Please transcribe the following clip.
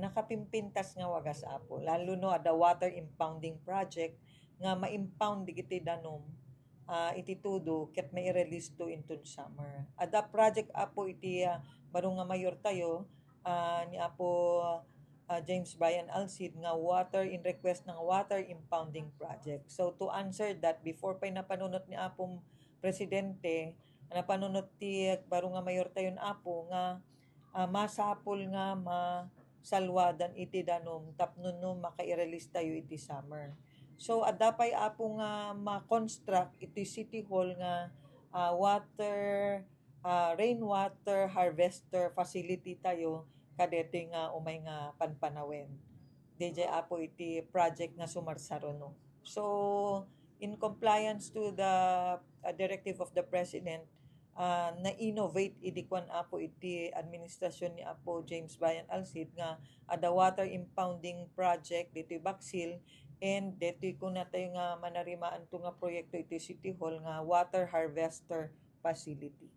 nakapimpintas nga wagas apo. Lalo no ada water impounding project nga ma-impound digiti danom iti tudo ket mai-release to into summer. Ada project apo iti baro nga mayor tayo ni apo James Bryan Alcid nga water in request ng water impounding project. So to answer that, before pa'y napanunot ni apong presidente, napanunot ti baro nga mayor tayon apo nga masapol nga masalwadan iti danom tapno no maka-release tayo iti summer. So adapay apo nga ma-construct iti City Hall nga rainwater harvester facility tayo kadetoy nga umay nga panpanawen. DJ apo iti project nga sumarsaruno. So in compliance to the directive of the President, na-innovate idikwan apo iti administrasyon ni apo James Bryan Alcid nga ada water impounding project dito'y Baksil and dito'y kuna tayo nga manarimaan to nga proyekto iti City Hall nga water harvester facility.